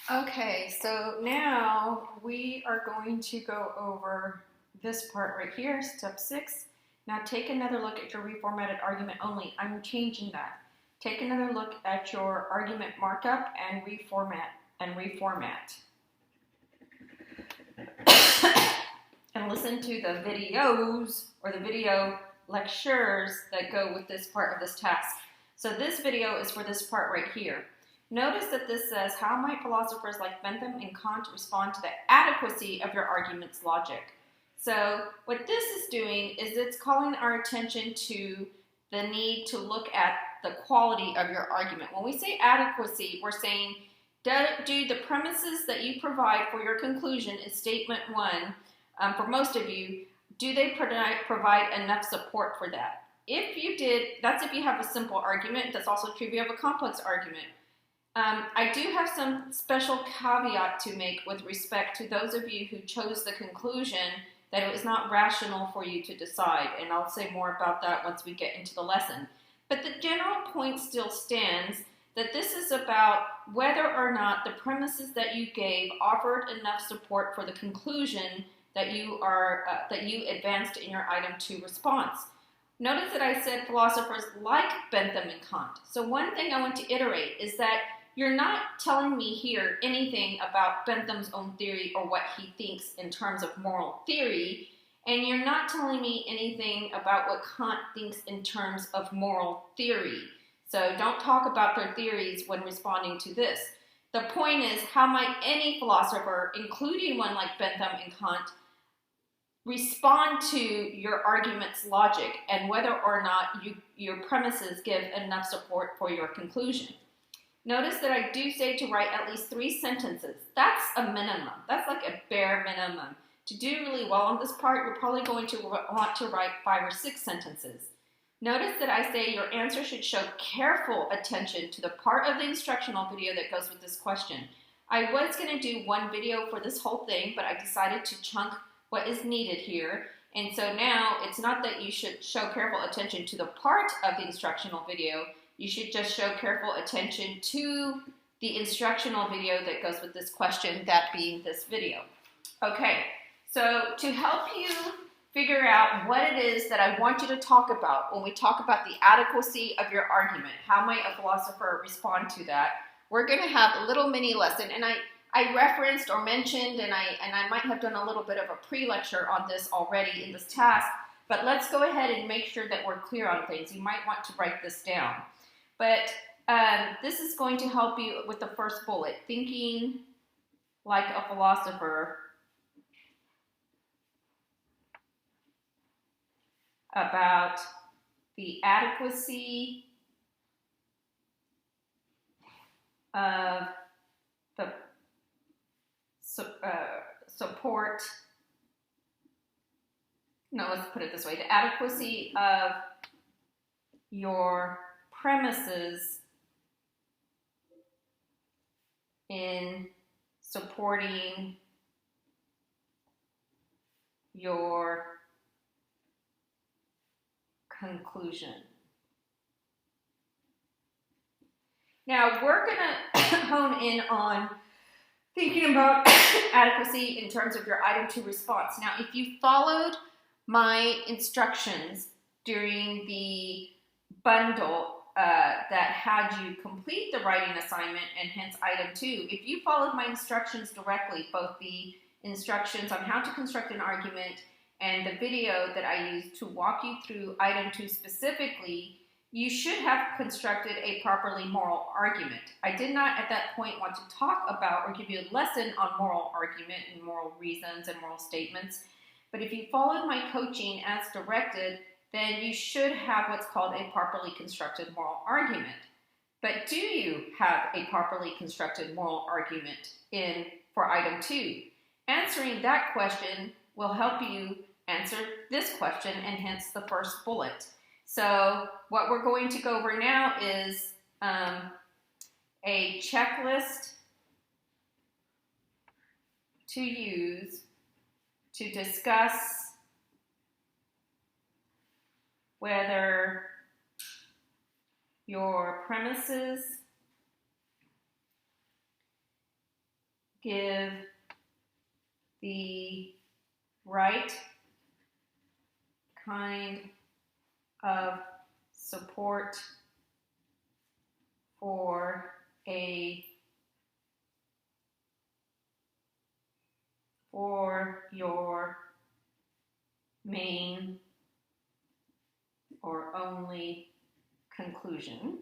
Okay, so now we are going to go over this part right here, step 6. Now take another look at your reformatted argument only. I'm changing that. Take another look at your argument markup and reformat. And listen to the videos or the video lectures that go with this part of this task. So this video is for this part right here. Notice that this says, how might philosophers like Bentham and Kant respond to the adequacy of your argument's logic? So what this is doing is it's calling our attention to the need to look at the quality of your argument. When we say adequacy, we're saying, do the premises that you provide for your conclusion in statement 1, for most of you, do they provide enough support for that? If you did, that's if you have a simple argument. That's also true if you have a complex argument. I do have some special caveat to make with respect to those of you who chose the conclusion that it was not rational for you to decide, and I'll say more about that once we get into the lesson. But the general point still stands that this is about whether or not the premises that you gave offered enough support for the conclusion that you advanced in your item 2 response. Notice that I said philosophers like Bentham and Kant. So one thing I want to iterate is that you're not telling me here anything about Bentham's own theory or what he thinks in terms of moral theory, and you're not telling me anything about what Kant thinks in terms of moral theory. So don't talk about their theories when responding to this. The point is, how might any philosopher, including one like Bentham and Kant, respond to your argument's logic and whether or not your premises give enough support for your conclusion? Notice that I do say to write at least 3 sentences. That's a minimum. That's like a bare minimum. To do really well on this part, you're probably going to want to write 5 or 6 sentences. Notice that I say your answer should show careful attention to the part of the instructional video that goes with this question. I was going to do one video for this whole thing, but I decided to chunk what is needed here. And so now it's not that you should show careful attention to the part of the instructional video. You should just show careful attention to the instructional video that goes with this question, that being this video. Okay, so to help you figure out what it is that I want you to talk about when we talk about the adequacy of your argument, how might a philosopher respond to that, we're going to have a little mini lesson. And I referenced or mentioned, and I might have done a little bit of a pre-lecture on this already in this task, but let's go ahead and make sure that we're clear on things. You might want to write this down. But this is going to help you with the first bullet, thinking like a philosopher about the adequacy of the support. No, let's put it this way. The adequacy of your premises in supporting your conclusion. Now we're going to hone in on thinking about adequacy in terms of your item 2 response. Now if you followed my instructions during the bundle that had you complete the writing assignment and hence item 2, if you followed my instructions directly, both the instructions on how to construct an argument and the video that I used to walk you through item 2 specifically, you should have constructed a properly moral argument. I did not at that point want to talk about or give you a lesson on moral argument and moral reasons and moral statements, but if you followed my coaching as directed, then you should have what's called a properly constructed moral argument. But do you have a properly constructed moral argument for item 2? Answering that question will help you answer this question and hence the first bullet. So what we're going to go over now is a checklist to use to discuss whether your premises give the right kind of support for your main or only conclusion.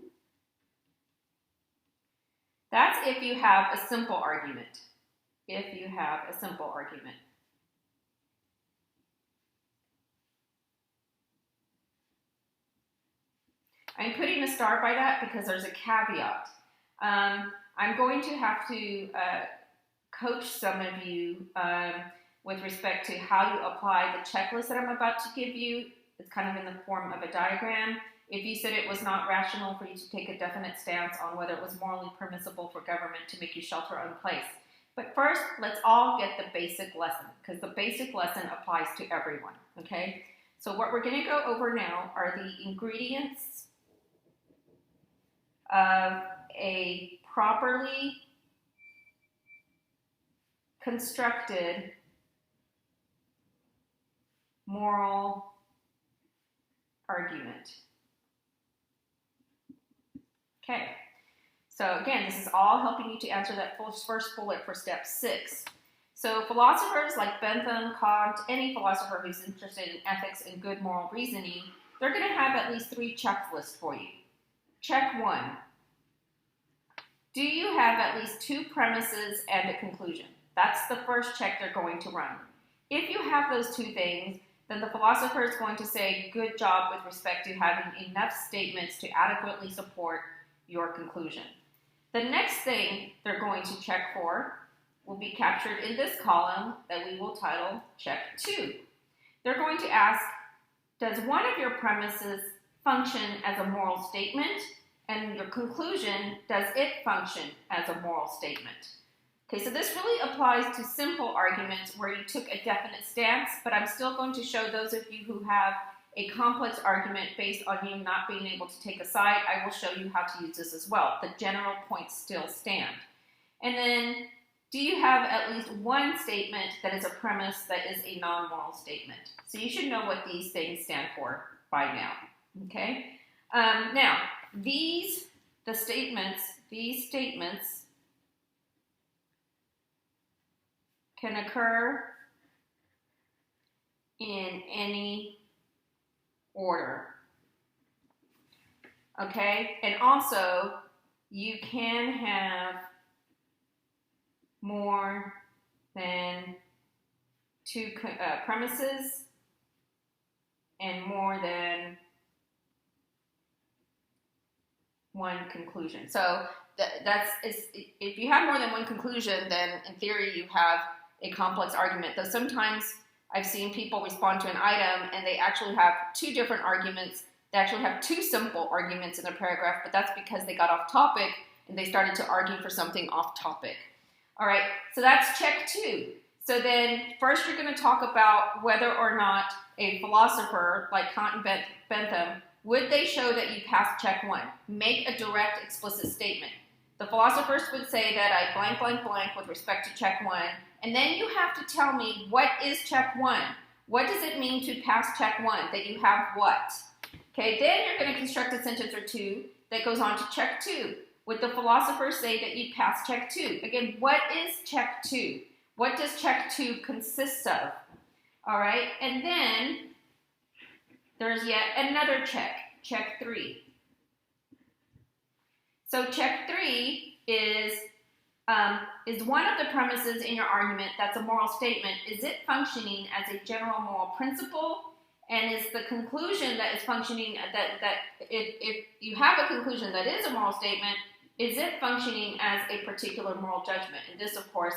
That's if you have a simple argument. If you have a simple argument. I'm putting a star by that because there's a caveat. I'm going to have to coach some of you with respect to how you apply the checklist that I'm about to give you. It's kind of in the form of a diagram. If you said it was not rational for you to take a definite stance on whether it was morally permissible for government to make you shelter in place. But first, let's all get the basic lesson, because the basic lesson applies to everyone, okay? So what we're going to go over now are the ingredients of a properly constructed moral argument. Okay, so again, this is all helping you to answer that first bullet for step 6. So philosophers like Bentham, Kant, any philosopher who's interested in ethics and good moral reasoning, they're going to have at least 3 checklists for you. Check 1. Do you have at least 2 premises and a conclusion? That's the first check they're going to run. If you have those 2 things, then the philosopher is going to say, good job with respect to having enough statements to adequately support your conclusion. The next thing they're going to check for will be captured in this column that we will title check 2. They're going to ask, does one of your premises function as a moral statement? And your conclusion, does it function as a moral statement? Okay, so this really applies to simple arguments where you took a definite stance, but I'm still going to show those of you who have a complex argument based on you not being able to take a side. I will show you how to use this as well. The general points still stand. And then, do you have at least one statement that is a premise that is a non-moral statement? So you should know what these things stand for by now, okay? Now, these statements can occur in any order, okay? And also, you can have more than 2 premises and more than 1 conclusion. So if you have more than 1 conclusion, then in theory you have a complex argument. Though sometimes I've seen people respond to an item and they actually have 2 different arguments. They actually have 2 simple arguments in their paragraph, but that's because they got off topic and they started to argue for something off topic. All right, so that's check 2. So then first you're going to talk about whether or not a philosopher like Kant and Bentham, would they show that you passed check 1? Make a direct, explicit statement. The philosophers would say that I blank, blank, blank with respect to check 1, and then you have to tell me what is check 1. What does it mean to pass check 1? That you have what? Okay, then you're going to construct a sentence or 2 that goes on to check 2. Would the philosophers say that you passed check 2? Again, what is check 2? What does check 2 consist of? All right, and then there's yet another check, check 3. So check 3 is one of the premises in your argument that's a moral statement. Is it functioning as a general moral principle? And is the conclusion that is functioning, that if you have a conclusion that is a moral statement, is it functioning as a particular moral judgment? And this, of course,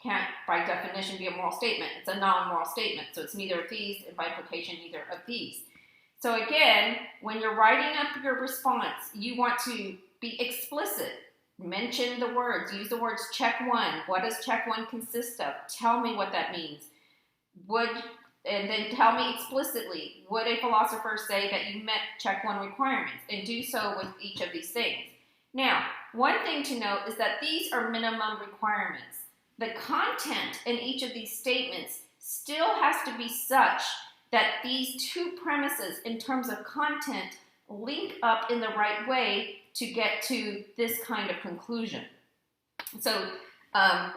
can't by definition be a moral statement. It's a non-moral statement. So it's neither of these, and by implication, neither of these. So again, when you're writing up your response, you want to be explicit. Mention the words. Use the words check 1. What does check 1 consist of? Tell me what that means. And then tell me explicitly, would a philosopher say that you met check 1 requirements? And do so with each of these things. Now, one thing to note is that these are minimum requirements. the content in each of these statements still has to be such that these two premises in terms of content link up in the right way to get to this kind of conclusion. So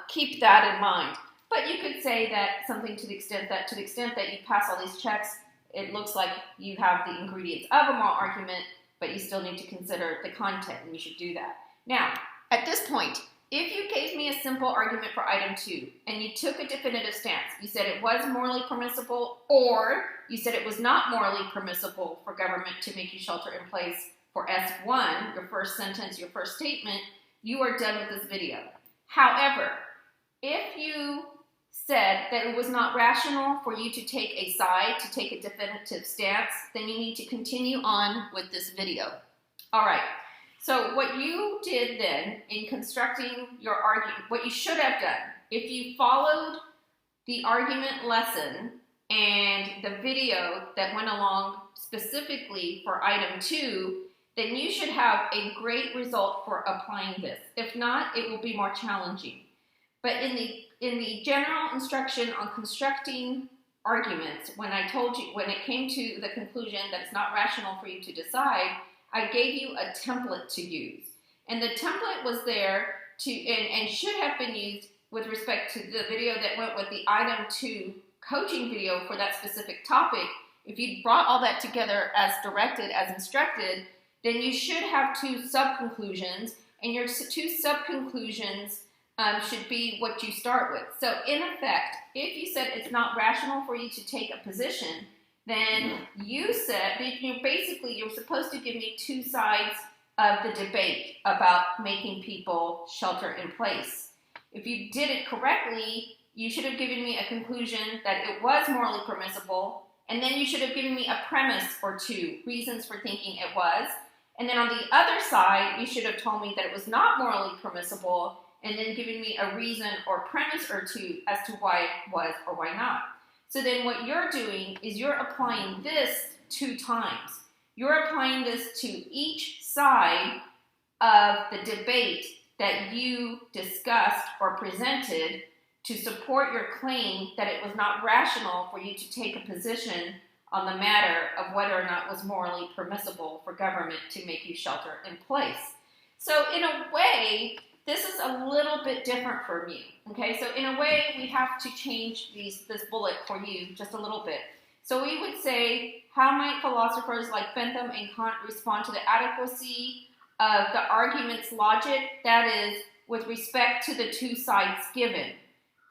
keep that in mind. But you could say that something to the extent that you pass all these checks, it looks like you have the ingredients of a moral argument, but you still need to consider the content, and you should do that. Now, at this point, if you gave me a simple argument for item 2, and you took a definitive stance, you said it was morally permissible, or you said it was not morally permissible for government to make you shelter in place for S1, your first sentence, your first statement, you are done with this video. However, if you said that it was not rational for you to take a side, to take a definitive stance, then you need to continue on with this video. All right. So what you did then in constructing your argument, what you should have done, if you followed the argument lesson and the video that went along specifically for item 2, then you should have a great result for applying this. If not, it will be more challenging. But in the general instruction on constructing arguments, when it came to the conclusion that it's not rational for you to decide, I gave you a template to use. And the template was there and should have been used with respect to the video that went with the item 2 coaching video for that specific topic. If you brought all that together as directed, as instructed, then you should have 2 sub-conclusions, and your 2 sub-conclusions should be what you start with. So in effect, if you said it's not rational for you to take a position, then you said, you're supposed to give me 2 sides of the debate about making people shelter in place. If you did it correctly, you should have given me a conclusion that it was morally permissible, and then you should have given me a premise or 2, reasons for thinking it was. And then on the other side, you should have told me that it was not morally permissible, and then given me a reason or premise or 2 as to why it was or why not. So then what you're doing is you're applying this 2 times. You're applying this to each side of the debate that you discussed or presented to support your claim that it was not rational for you to take a position on the matter of whether or not it was morally permissible for government to make you shelter in place. So in a way, this is a little bit different from you, okay? So in a way, we have to change this bullet for you just a little bit. So we would say, how might philosophers like Bentham and Kant respond to the adequacy of the argument's logic, that is, with respect to the 2 sides given?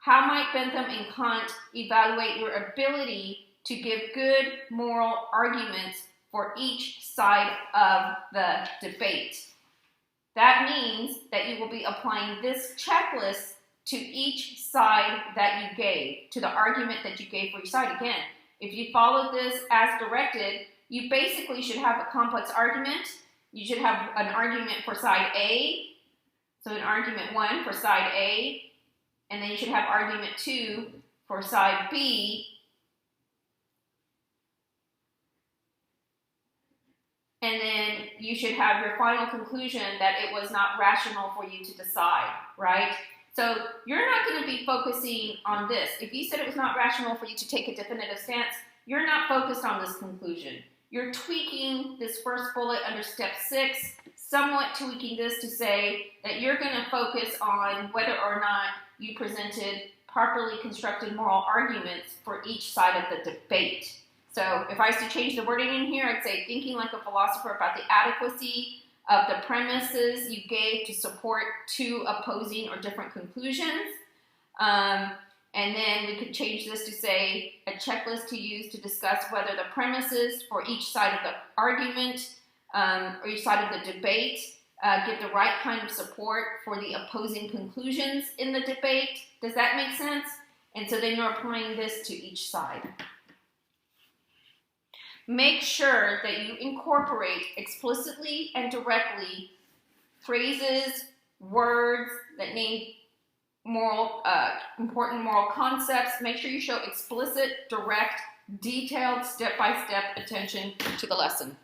How might Bentham and Kant evaluate your ability to give good moral arguments for each side of the debate? That means that you will be applying this checklist to each side that you gave, to the argument that you gave for each side. Again, if you followed this as directed, you basically should have a complex argument. You should have an argument for side A, so an argument 1 for side A, and then you should have argument 2 for side B, and then you should have your final conclusion that it was not rational for you to decide, right? So you're not going to be focusing on this. If you said it was not rational for you to take a definitive stance, you're not focused on this conclusion. You're tweaking this first bullet under step 6, somewhat tweaking this to say that you're going to focus on whether or not you presented properly constructed moral arguments for each side of the debate. So if I was to change the wording in here, I'd say thinking like a philosopher about the adequacy of the premises you gave to support 2 opposing or different conclusions. And then we could change this to say a checklist to use to discuss whether the premises for each side of the argument or each side of the debate give the right kind of support for the opposing conclusions in the debate. Does that make sense? And so then you're applying this to each side. Make sure that you incorporate explicitly and directly phrases, words that name important moral concepts. Make sure you show explicit, direct, detailed, step-by-step attention to the lesson.